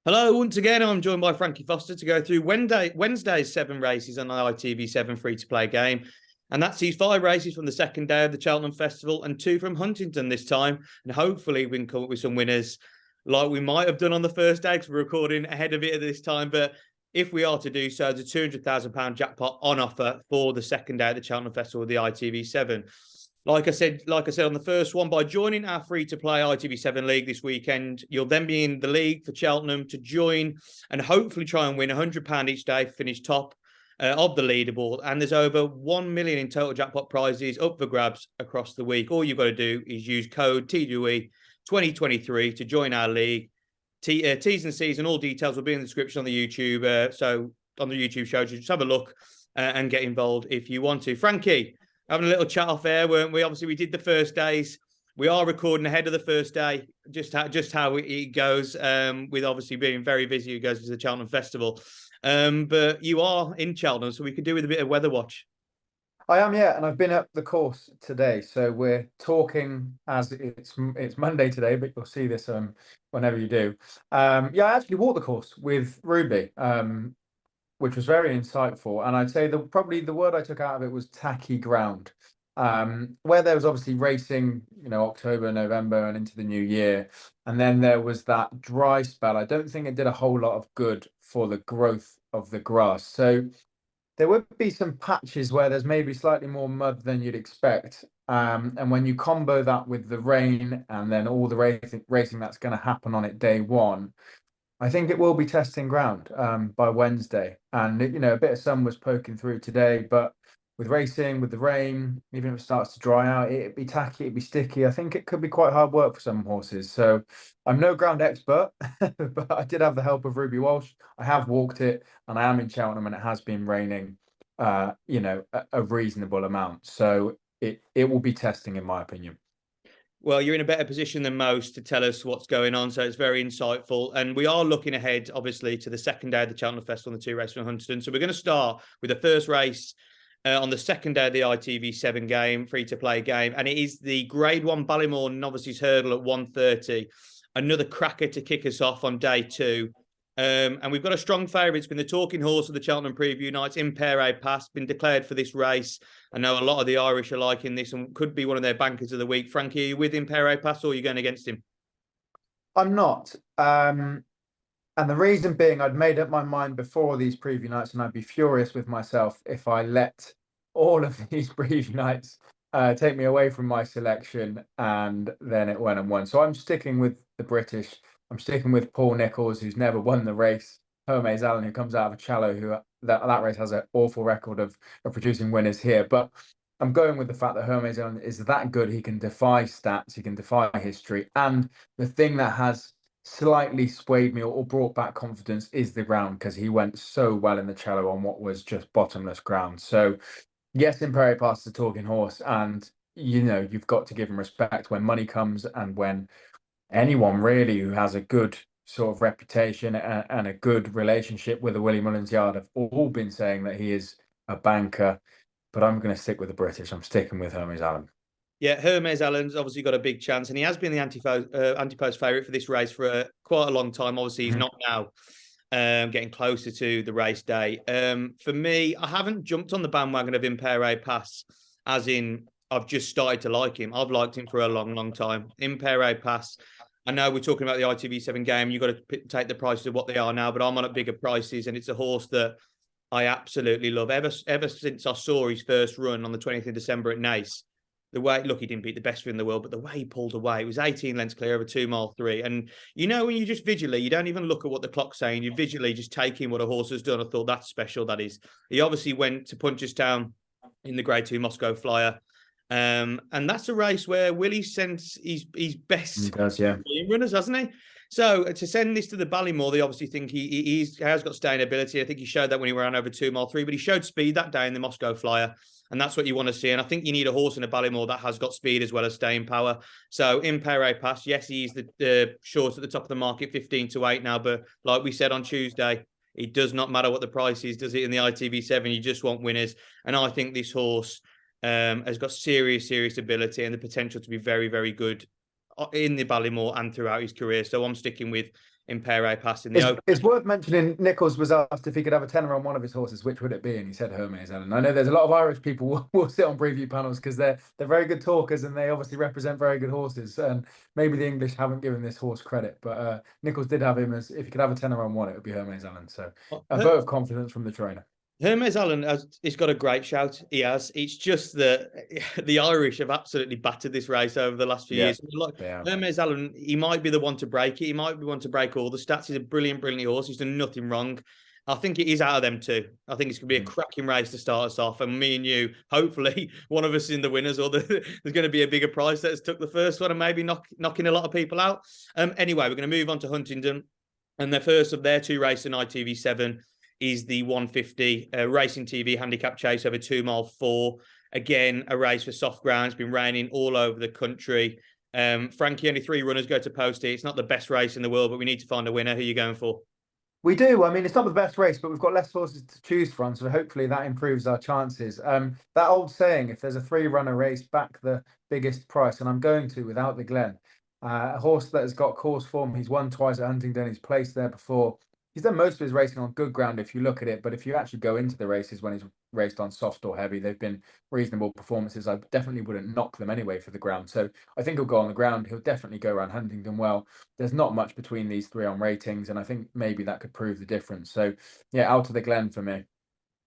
Hello, once again, I'm joined by Frankie Foster to go through Wednesday's 7 races on the ITV7 free-to-play game. And that sees 5 races from the second day of the Cheltenham Festival and 2 from Huntingdon this time. And hopefully we can come up with some winners like we might have done on the first day because we're recording ahead of it at this time. But if we are to do so, there's a £200,000 jackpot on offer for the second day of the Cheltenham Festival with the ITV7. Like I said on the first one, by joining our free-to-play ITV7 league this weekend, you'll then be in the league for Cheltenham to join and hopefully try and win £100 each day, finish top of the leaderboard. And there's over 1 million in total jackpot prizes up for grabs across the week. All you've got to do is use code TWE 2023 to join our league. T's and C's and all details will be in the description on the YouTube. So on the YouTube show, just have a look and get involved if you want to. Frankie, having a little chat off air, weren't we? Obviously, we did the first days. We are recording ahead of the first day, just how it goes, with obviously being very busy. It goes to the Cheltenham Festival. But you are in Cheltenham, so we could do with a bit of weather watch. I am, yeah, and I've been up the course today. So we're talking as it's Monday today, but you'll see this whenever you do. Yeah, I actually walked the course with Ruby, which was very insightful. And I'd say probably the word I took out of it was tacky ground. Where there was obviously racing, October, November, and into the new year. And then there was that dry spell. I don't think it did a whole lot of good for the growth of the grass. So there would be some patches where there's maybe slightly more mud than you'd expect. And when you combo that with the rain and then all the racing that's going to happen on it day one, I think it will be testing ground by Wednesday. And, a bit of sun was poking through today, but with racing, with the rain, even if it starts to dry out, it'd be tacky, it'd be sticky. I think it could be quite hard work for some horses. So I'm no ground expert, but I did have the help of Ruby Walsh. I have walked it and I am in Cheltenham and it has been raining, a reasonable amount. So it will be testing, in my opinion. Well, you're in a better position than most to tell us what's going on, so it's very insightful. And we are looking ahead, obviously, to the second day of the Cheltenham Festival and the 2 races from Huntingdon. So we're going to start with the first race on the second day of the ITV7 game, free-to-play game, and it is the Grade 1 Ballymore Novices Hurdle at 1:30. Another cracker to kick us off on day 2. And we've got a strong favourite. It's been the talking horse of the Cheltenham preview nights, Impere Pass, been declared for this race. I know a lot of the Irish are liking this and could be one of their bankers of the week. Frankie, are you with Impere Pass or are you going against him? I'm not. And the reason being, I'd made up my mind before these preview nights, and I'd be furious with myself if I let all of these preview nights take me away from my selection, and then it went and won. So I'm sticking with the British. I'm sticking with Paul Nicholls, who's never won the race. Hermes Allen, who comes out of a Challow, who that race has an awful record of producing winners here. But I'm going with the fact that Hermes Allen is that good. He can defy stats, he can defy history. And the thing that has slightly swayed me or brought back confidence is the ground, because he went so well in the Challow on what was just bottomless ground. So yes, Imperi Pass is a talking horse, and you've got to give him respect when money comes and when anyone really who has a good sort of reputation and a good relationship with the Willie Mullins yard have all been saying that he is a banker. But I'm going to stick with the British. I'm sticking with Hermes Allen. Yeah, Hermes Allen's obviously got a big chance, and he has been the anti-post favourite for this race for quite a long time. Obviously, he's not now getting closer to the race day. For me, I haven't jumped on the bandwagon of Impere Pass, as in I've just started to like him. I've liked him for a long, long time. Impere Pass, I know we're talking about the ITV7 game. You've got to take the prices of what they are now, but I'm on at bigger prices, and it's a horse that I absolutely love. Ever since I saw his first run on the 20th of December at Naas, the way, look, he didn't beat the best in the world, but the way he pulled away, it was 18 lengths clear over 2 mile 3. And when you just visually, you don't even look at what the clock's saying, you visually just take in what a horse has done. I thought that's special, that is. He obviously went to Punchestown in the Grade 2 Moscow Flyer. And that's a race where Willie sends his best he does, yeah, runners, hasn't he? So to send this to the Ballymore, they obviously think he has got staying ability. I think he showed that when he ran over 2 mile 3, but he showed speed that day in the Moscow Flyer. And that's what you want to see. And I think you need a horse in a Ballymore that has got speed as well as staying power. So Impere Pass, yes, he's the short at the top of the market, 15-8 now. But like we said on Tuesday, it does not matter what the price is, does it, in the ITV7? You just want winners. And I think this horse has got serious ability and the potential to be very, very good in the Ballymore and throughout his career. So I'm sticking with in Pere Pass in the Open. It's worth mentioning Nichols was asked if he could have a tenner on one of his horses, which would it be? And he said Hermes Allen. I know there's a lot of Irish people will sit on preview panels because they're very good talkers and they obviously represent very good horses. And maybe the English haven't given this horse credit, but Nichols did have him as if he could have a tenner on one, it would be Hermes Allen. So a vote of confidence from the trainer. Hermes Allen he's got a great shout. He has. It's just that the Irish have absolutely battered this race over the last few years. Like Hermes Allen, he might be the one to break it. He might be one to break all the stats. He's a brilliant horse. He's done nothing wrong. I think it is out of them two. I think it's going to be a cracking race to start us off. And me and you, hopefully, one of us in the winners, or there's going to be a bigger prize that's took the first one and maybe knocking a lot of people out. Anyway, we're going to move on to Huntingdon. And the first of their two races in ITV7 is the 150 Racing TV handicap chase over 2 mile 4. Again, a race for soft ground. It's been raining all over the country. Frankie, only 3 runners go to post it. It's not the best race in the world, but we need to find a winner. Who are you going for? We do. I mean, it's not the best race, but we've got less horses to choose from, so hopefully that improves our chances. That old saying, if there's a 3-runner race, back the biggest price, and I'm going to without the Glen. A horse that has got course form. He's won twice at Huntingdon. He's placed there before. He's done most of his racing on good ground if you look at it, but if you actually go into the races when he's raced on soft or heavy, they've been reasonable performances. I definitely wouldn't knock them anyway for the ground. So I think he'll go on the ground. He'll definitely go around Huntingdon well. There's not much between these 3 on ratings, and I think maybe that could prove the difference. So yeah, out of the Glen for me.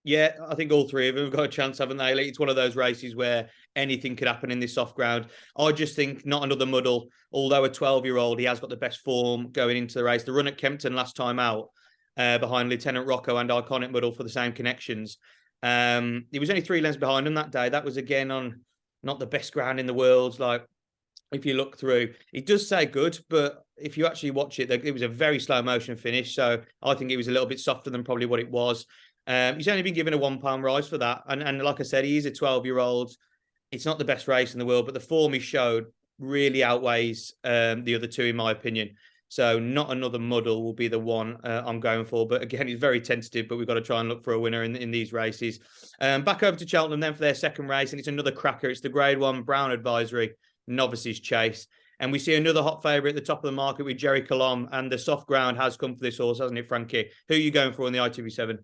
Yeah, I think all 3 of them have got a chance, haven't they? It's one of those races where anything could happen in this soft ground. I just think not another muddle. Although a 12-year-old, he has got the best form going into the race. The run at Kempton last time out, behind Lieutenant Rocco and Iconic Muddle for the same connections. He was only 3 lengths behind him that day. That was again on not the best ground in the world. Like, if you look through, it does say good, but if you actually watch it, it was a very slow motion finish. So I think it was a little bit softer than probably what it was. He's only been given a £1 rise for that. And like I said, he is a 12-year-old. It's not the best race in the world, but the form he showed really outweighs the other 2, in my opinion. So not another muddle will be the one I'm going for. But again, it's very tentative, but we've got to try and look for a winner in these races. Back over to Cheltenham then for their second race, and it's another cracker. It's the Grade 1 Brown Advisory Novices Chase. And we see another hot favourite at the top of the market with Jerry Colomb, and the soft ground has come for this horse, hasn't it, Frankie? Who are you going for in the ITV7?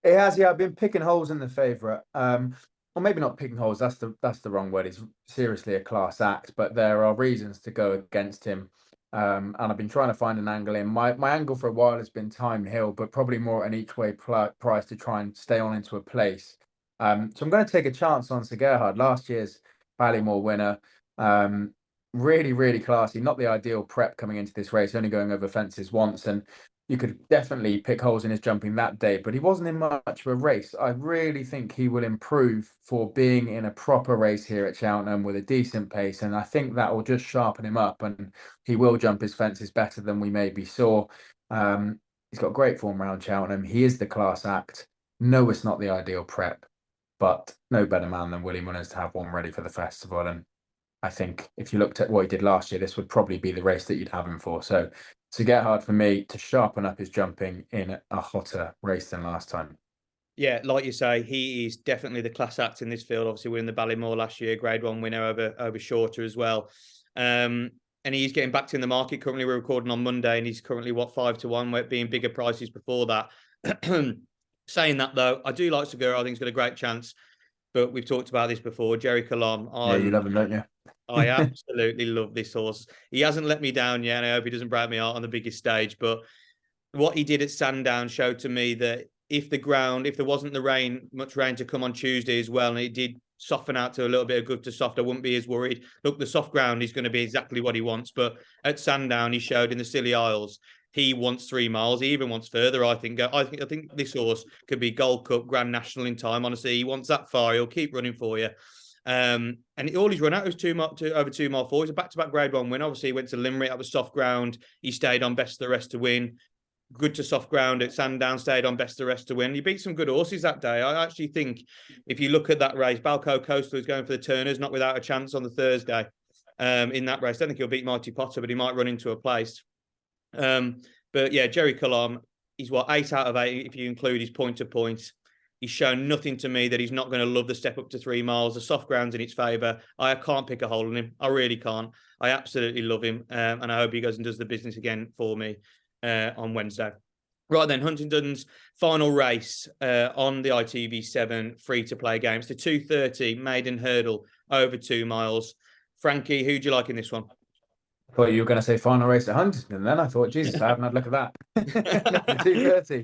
It has, yeah. I've been picking holes in the favourite. Or maybe not picking holes, that's the wrong word. He's seriously a class act, but there are reasons to go against him. And I've been trying to find an angle in. My angle for a while has been Time Hill, but probably more an each way price to try and stay on into a place. So I'm going to take a chance on Sir Gerhard, last year's Ballymore winner. Really, really classy. Not the ideal prep coming into this race, only going over fences once. And you could definitely pick holes in his jumping that day, but he wasn't in much of a race. I really think he will improve for being in a proper race here at Cheltenham with a decent pace, and I think that will just sharpen him up, and he will jump his fences better than we maybe saw. He's got great form around Cheltenham. He is the class act. No, it's not the ideal prep, but no better man than Willie Munners to have one ready for the festival. And I think if you looked at what he did last year, this would probably be the race that you'd have him for. So to get hard for me to sharpen up his jumping in a hotter race than last time. Yeah, like you say, he is definitely the class act in this field. Obviously, winning the Ballymore last year, Grade 1 winner over Shorter as well. And he's getting back to in the market. Currently, we're recording on Monday, and he's currently 5-1, being bigger prices before that. Saying that though, I do like Segura. I think he's got a great chance. But we've talked about this before. Jerry Colomb. Yeah, you love him, don't you? I absolutely love this horse. He hasn't let me down yet, and I hope he doesn't break me out on the biggest stage. But what he did at Sandown showed to me that if there wasn't much rain to come on Tuesday as well, and it did soften out to a little bit of good to soft, I wouldn't be as worried. Look, the soft ground is going to be exactly what he wants. But at Sandown, he showed in the Scilly Isles, he wants 3 miles. He even wants further, I think. I think this horse could be Gold Cup, Grand National in time. Honestly, he wants that far. He'll keep running for you. And all he's run out was over 2 mile 4. He's a back-to-back Grade 1 win. Obviously, he went to Limerick. That was soft ground. He stayed on best of the rest to win. Good to soft ground at Sandown, stayed on best of the rest to win. He beat some good horses that day. I actually think if you look at that race, Balco Coastal is going for the Turners, not without a chance on the Thursday in that race. I don't think he'll beat Mighty Potter, but he might run into a place. But yeah, Jerry Colomb, he's 8 out of 8 if you include his point-to-point. He's shown nothing to me that he's not going to love the step up to 3 miles. The soft ground's in its favour. I can't pick a hole in him. I really can't. I absolutely love him. And I hope he goes and does the business again for me. on Wednesday. Right then, Huntingdon's final race on the ITV7 free-to-play game. It's the 2:30 maiden hurdle over 2 miles. Frankie, who do you like in this one? I thought you were going to say final race at Huntingdon. Then I thought, Jesus, I haven't had a look at that. The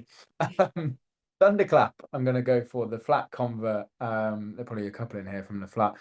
2:30. Thunderclap. I'm going to go for the flat convert. There are probably a couple in here from the flat.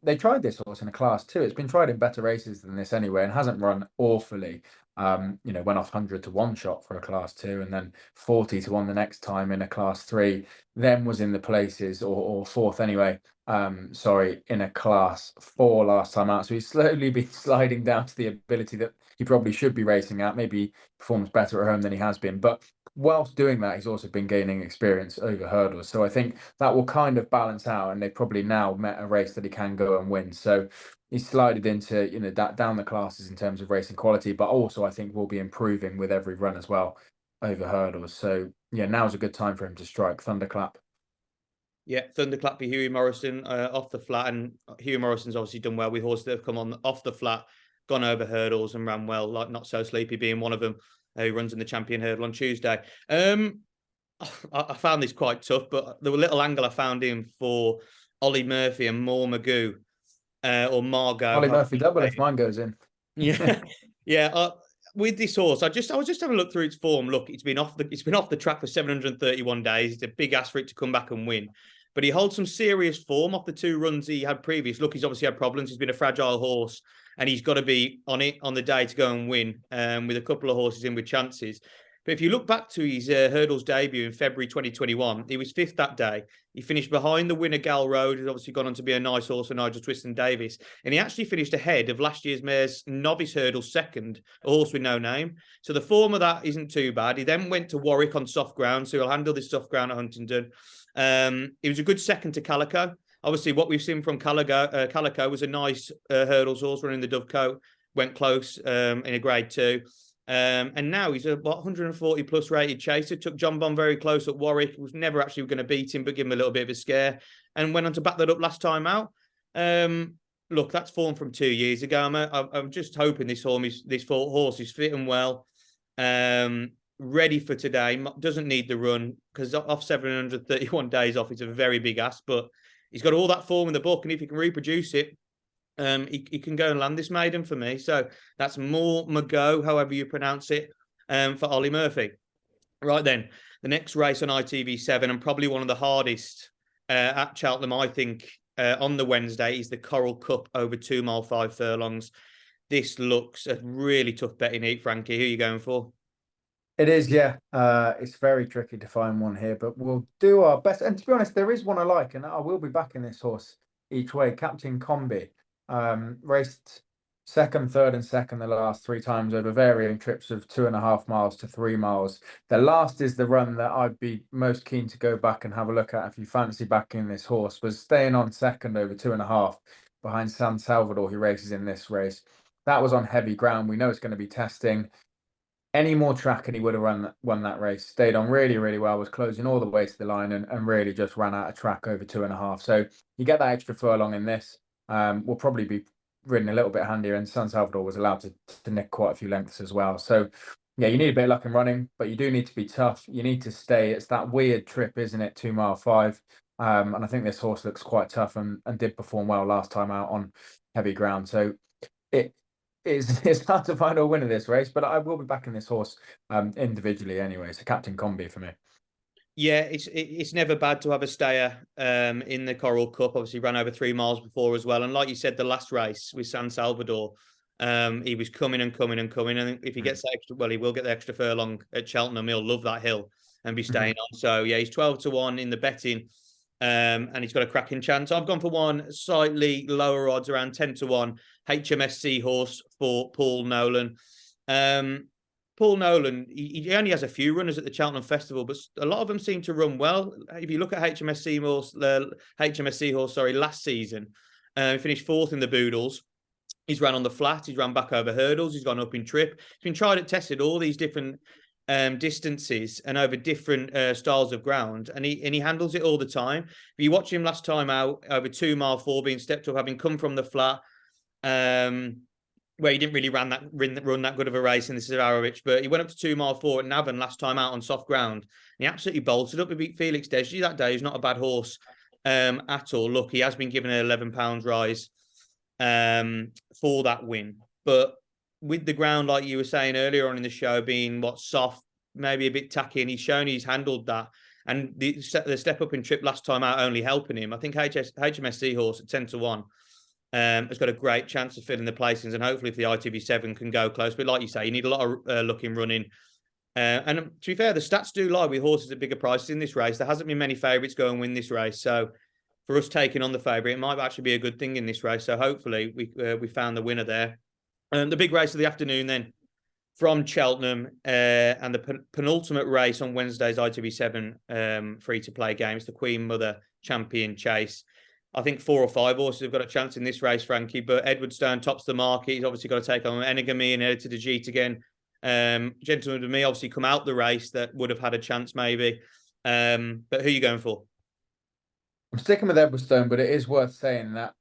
They tried this horse in a class 2. It's been tried in better races than this anyway, and hasn't run awfully. Went off 100 to 1 shot for a class 2, and then 40 to 1 the next time in a class 3. Then was in the places, or fourth anyway. In a class 4 last time out. So he's slowly been sliding down to the ability that he probably should be racing at. Maybe he performs better at home than he has been, but whilst doing that, he's also been gaining experience over hurdles. So I think that will kind of balance out, and they've probably now met a race that he can go and win. So he's slided into, down the classes in terms of racing quality, but also I think will be improving with every run as well over hurdles. So yeah, now's a good time for him to strike. Thunderclap. Yeah, Thunderclap for Hughie Morrison off the flat, and Hughie Morrison's obviously done well with horses that have come on off the flat, gone over hurdles and ran well, like Not So Sleepy being one of them, who runs in the champion hurdle on Tuesday. I found this quite tough, but the little angle I found in for Ollie Murphy and Moore Magoo, or Margot. Ollie Murphy double if mine goes in. Yeah, yeah. With this horse, I was just having a look through its form. Look, it's been off the track for 731 days. It's a big ask for it to come back and win, but he holds some serious form off the 2 runs he had previous. Look, he's obviously had problems. He's been a fragile horse, and he's got to be on it on the day to go and win, with a couple of horses in with chances. But if you look back to his hurdles debut in February 2021, he was 5th that day. He finished behind the winner, Gal Road, who's obviously gone on to be a nice horse for Nigel Twiston-Davies. And he actually finished ahead of last year's mare's novice hurdle second, a horse with no name. So the form of that isn't too bad. He then went to Warwick on soft ground, so he'll handle this soft ground at Huntingdon. He was a good second to Calico. Obviously, what we've seen from Calico was a nice hurdles horse running the Dovecote, went close in a grade 2. And now he's a 140 plus rated chaser. Took John Bond very close at Warwick. Was never actually going to beat him, but give him a little bit of a scare, and went on to back that up last time out. Look, that's form from 2 years ago. I'm just hoping this horse is fit and well, ready for today. Doesn't need the run, because off 731 days off, it's a very big ask, but he's got all that form in the book, and if he can reproduce it, he can go and land this maiden for me. So that's Moore Magoo, however you pronounce it, for Ollie Murphy. Right then, the next race on ITV7, and probably one of the hardest at Cheltenham, I think, on the Wednesday, is the Coral Cup over 2 mile 5 furlongs. This looks a really tough betting heat, Frankie. Who are you going for? It is, yeah. It's very tricky to find one here, but we'll do our best. And to be honest, there is one I like, and I will be backing this horse each way. Captain Combi. Raced second, third, and second the last 3 times over varying trips of 2.5 miles to 3 miles. The last is the run that I'd be most keen to go back and have a look at if you fancy backing this horse. Was staying on second over 2.5 behind San Salvador, who races in this race. That was on heavy ground. We know it's going to be testing. Any more track and he would have won that race. Stayed on really, really well, was closing all the way to the line, and really just ran out of track over 2.5. So you get that extra furlong in this. Will probably be ridden a little bit handier, and San Salvador was allowed to nick quite a few lengths as well. So yeah, you need a bit of luck in running, but you do need to be tough. You need to stay. It's that weird trip, isn't it? 2 mile 5. And I think this horse looks quite tough and did perform well last time out on heavy ground. So it's hard to find a winner this race, but I will be backing this horse individually anyway. So Captain Combi for me. Yeah, it's never bad to have a stayer in the Coral Cup. Obviously, ran over 3 miles before as well. And like you said, the last race with San Salvador, he was coming and coming and coming. And if he gets that extra, well, he will get the extra furlong at Cheltenham. He'll love that hill and be staying on. So yeah, he's 12 to 1 in the betting, and he's got a cracking chance. I've gone for one slightly lower odds, around 10 to 1, HMSC horse for Paul Nolan. Paul Nolan, he only has a few runners at the Cheltenham Festival, but a lot of them seem to run well. If you look at HMSC horse, last season, he finished 4th in the Boodles. He's ran on the flat. He's ran back over hurdles. He's gone up in trip. He's been tried and tested all these different distances and over different styles of ground, and he handles it all the time. If you watch him last time out, over 2 mile 4, being stepped up, having come from the flat, where he didn't really run that good of a race in the Sevarovic, but he went up to 2 mile 4 at Navan last time out on soft ground. And he absolutely bolted up. He beat Felix Desjy that day. He's not a bad horse at all. Look, he has been given an £11 rise for that win. But with the ground, like you were saying earlier on in the show, being soft, maybe a bit tacky, and he's shown he's handled that. And the step up in trip last time out only helping him. I think HMS Seahorse at 10-1 has got a great chance of filling the placings, and hopefully if the ITV7 can go close. But like you say, you need a lot of luck in running. And to be fair, the stats do lie with horses at bigger prices in this race. There hasn't been many favourites go and win this race. So for us taking on the favourite, it might actually be a good thing in this race. So hopefully we found the winner there. The big race of the afternoon then, from Cheltenham, and the penultimate race on Wednesday's ITV7 free-to-play game. It's the Queen Mother Champion Chase. I think 4 or 5 horses have got a chance in this race, Frankie, but Edwardstone tops the market. He's obviously got to take on Enigami and Editor de Jeet again. Gentleman to me obviously come out the race that would have had a chance maybe. But who are you going for? I'm sticking with Edwardstone, but it is worth saying that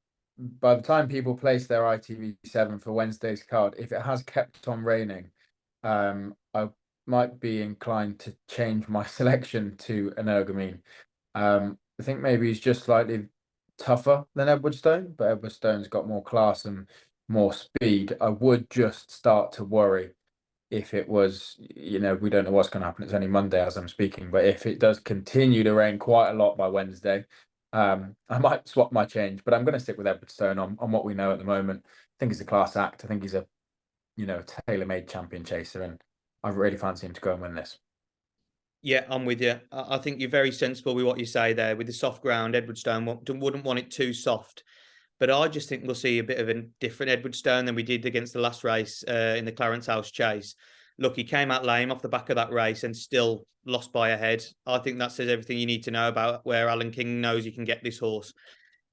by the time people place their ITV7 for Wednesday's card, if it has kept on raining, I might be inclined to change my selection to Energumene. I think maybe he's just slightly tougher than Edwardstone, but Edwardstone's got more class and more speed. I would just start to worry if it was, we don't know what's going to happen. It's only Monday as I'm speaking, but if it does continue to rain quite a lot by Wednesday, I might swap my change, but I'm going to stick with Edwardstone on what we know at the moment. I think he's a class act. I think he's a tailor-made champion chaser, and I really fancy him to go and win this. Yeah, I'm with you. I think you're very sensible with what you say there. With the soft ground, Edwardstone wouldn't want it too soft. But I just think we'll see a bit of a different Edwardstone than we did against the last race in the Clarence House Chase. Look, he came out lame off the back of that race and still lost by a head. I think that says everything you need to know about where Alan King knows he can get this horse.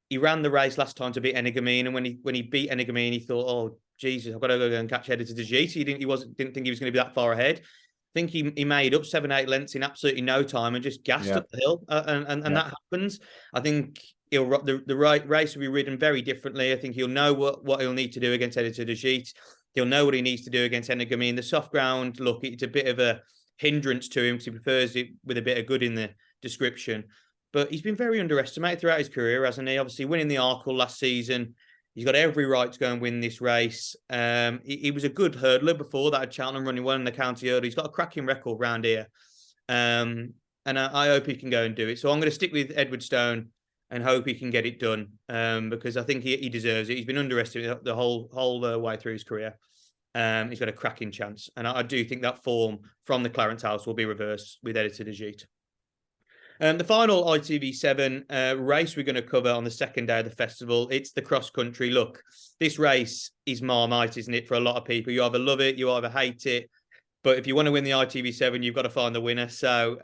He ran the race last time to beat Enigumene, and when he beat Enigumene, he thought, "Oh Jesus, I've got to go and catch Editor de Jeet." He didn't think he was going to be that far ahead. I think he made up 7-8 lengths in absolutely no time and just gassed up the hill, and that happens. I think the race will be ridden very differently. I think he'll know what he'll need to do against Editor de Jeet. He'll know what he needs to do against Enigumene. The soft ground, look, it's a bit of a hindrance to him because he prefers it with a bit of good in the description. But he's been very underestimated throughout his career, hasn't he? Obviously, winning the Arkle last season. He's got every right to go and win this race. He was a good hurdler before that at Cheltenham, running well in the county hurdle. He's got a cracking record round here. And I hope he can go and do it. So I'm going to stick with Edwardstone and hope he can get it done, because I think he deserves it. He's been underestimated the whole way through his career. He's got a cracking chance. And I do think that form from the Clarence House will be reversed with Editor de Jeet. The final ITV7 race we're going to cover on the second day of the festival, it's the cross country. Look, this race is Marmite, isn't it, for a lot of people? You either love it, you either hate it. But if you want to win the ITV7, you've got to find the winner. So,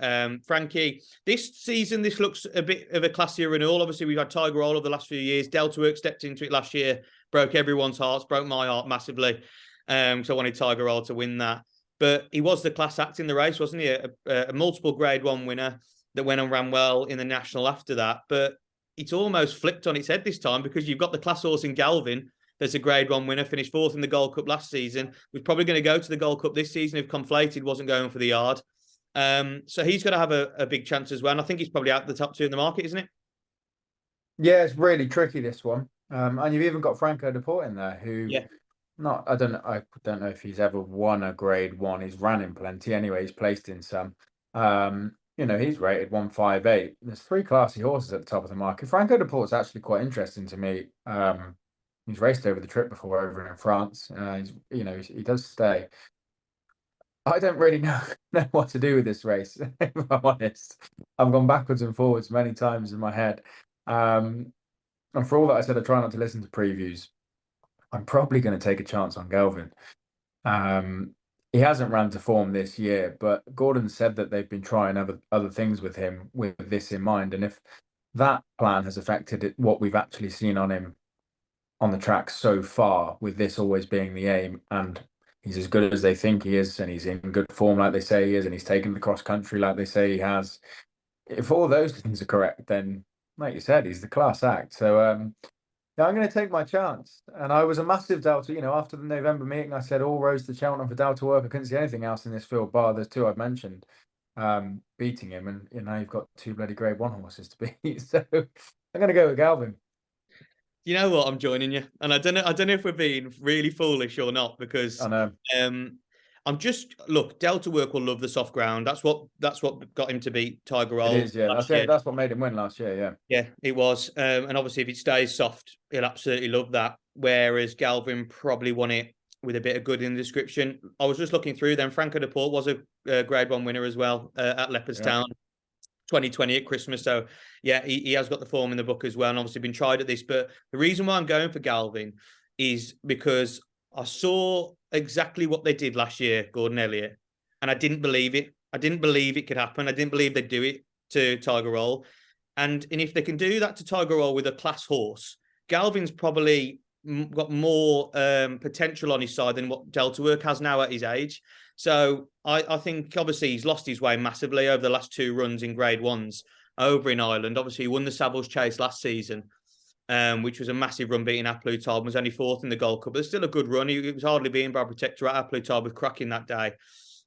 Frankie, this season, this looks a bit of a classier renewal. Obviously, we've had Tiger Roll over the last few years. Delta Work stepped into it last year, broke everyone's hearts, broke my heart massively. So I wanted Tiger Roll to win that. But he was the class act in the race, wasn't he? A multiple Grade 1 winner that went and ran well in the National after that. But it's almost flipped on its head this time, because you've got the class horse in Galvin that's a Grade 1 winner, finished 4th in the Gold Cup last season, was probably going to go to the Gold Cup this season if Conflated wasn't going for the yard. So he's going to have a big chance as well. And I think he's probably out the top 2 in the market, isn't it? Yeah, it's really tricky, this one. And you've even got Franco Deport in there, who I don't know if he's ever won a Grade 1. He's ran in plenty anyway. He's placed in some. He's rated 158. There's 3 classy horses at the top of the market. Franco Deport's actually quite interesting to me. He's raced over the trip before over in France. He does stay. I don't really know what to do with this race, if I'm honest. I've gone backwards and forwards many times in my head. And for all that I said, I try not to listen to previews. I'm probably going to take a chance on Galvin. He hasn't ran to form this year, but Gordon said that they've been trying other things with him with this in mind. And if that plan has affected what we've actually seen on him on the track so far, with this always being the aim, and he's as good as they think he is, and he's in good form like they say he is, and he's taken the cross country like they say he has. If all those things are correct, then, like you said, he's the class act. So Yeah, I'm going to take my chance. And I was a massive doubter. You know, after the November meeting, I said all roads to Cheltenham for Dow to work. I couldn't see anything else in this field, bar those two I've mentioned, beating him. And you know, you've got two bloody Grade 1 horses to beat. So I'm going to go with Galvin. You know what? I'm joining you, and I don't know if we're being really foolish or not, because I know. I'm just look. Delta Work will love the soft ground. That's what got him to beat Tiger It Roll is, yeah. last year. That's what made him win last year, yeah. Yeah, it was. And obviously, if it stays soft, he'll absolutely love that. Whereas Galvin probably won it with a bit of good in the description. I was just looking through them. Franco de Port was a Grade 1 winner as well at Leopardstown. 2020 at Christmas. So yeah, he has got the form in the book as well, and obviously been tried at this. But the reason why I'm going for Galvin is because I saw exactly what they did last year, Gordon Elliott, and I didn't believe it. I didn't believe it could happen. I didn't believe they'd do it to Tiger Roll. And if they can do that to Tiger Roll with a class horse, Galvin's probably got more potential on his side than what Delta Work has now at his age. So I think obviously he's lost his way massively over the last two runs in Grade 1s over in Ireland. Obviously, he won the Savills Chase last season, which was a massive run, beating Applutab, was only fourth in the Gold Cup, but it's still a good run. He was hardly beaten by Protector at Applutab, was cracking that day.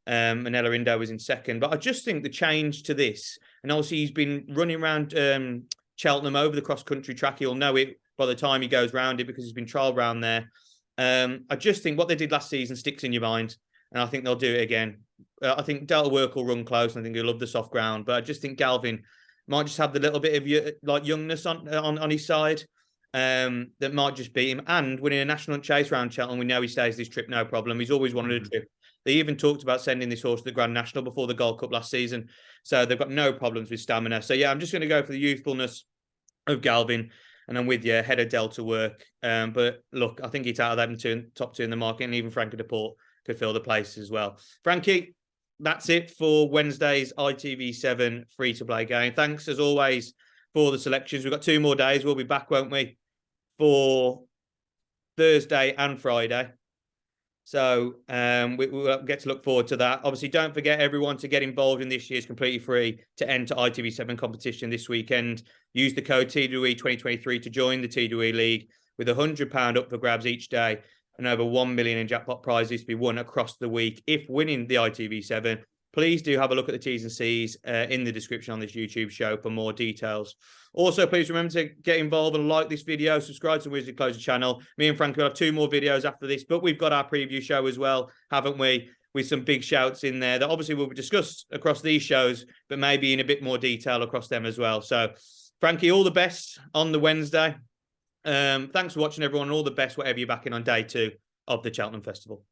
And Ellerindo was in second. But I just think the change to this, and obviously he's been running around Cheltenham over the cross-country track. He'll know it by the time he goes round it because he's been trialled round there. I just think what they did last season sticks in your mind, and I think they'll do it again. I think Delta Work will run close, and I think he'll love the soft ground. But I just think Galvin might just have the little bit of like youngness on his side that might just beat him. And winning a national chase round Cheltenham, we know he stays this trip no problem. He's always wanted a trip. They even talked about sending this horse to the Grand National before the Gold Cup last season. So they've got no problems with stamina. So yeah, I'm just going to go for the youthfulness of Galvin, and I'm with you, head of Delta Work. But look, I think it's out of them two, top two in the market, and even Frankie de Port could fill the place as well. Frankie, that's it for Wednesday's ITV7 free-to-play game. Thanks, as always, for the selections. We've got 2 more days. We'll be back, won't we, for Thursday and Friday. So we'll get to look forward to that. Obviously, don't forget, everyone, to get involved in this year's completely free to enter ITV7 competition this weekend. Use the code TWE 2023 to join the TWE League, with £100 up for grabs each day and over 1 million in jackpot prizes to be won across the week if winning the ITV7. Please do have a look at the T's and C's in the description on this YouTube show for more details. Also, please remember to get involved and like this video, subscribe to the Enclosure channel. Me and Frankie will have 2 more videos after this, but we've got our preview show as well, haven't we? With some big shouts in there that obviously will be discussed across these shows, but maybe in a bit more detail across them as well. So, Frankie, all the best on the Wednesday. Thanks for watching, everyone. All the best, whatever you're back in on day 2 of the Cheltenham Festival.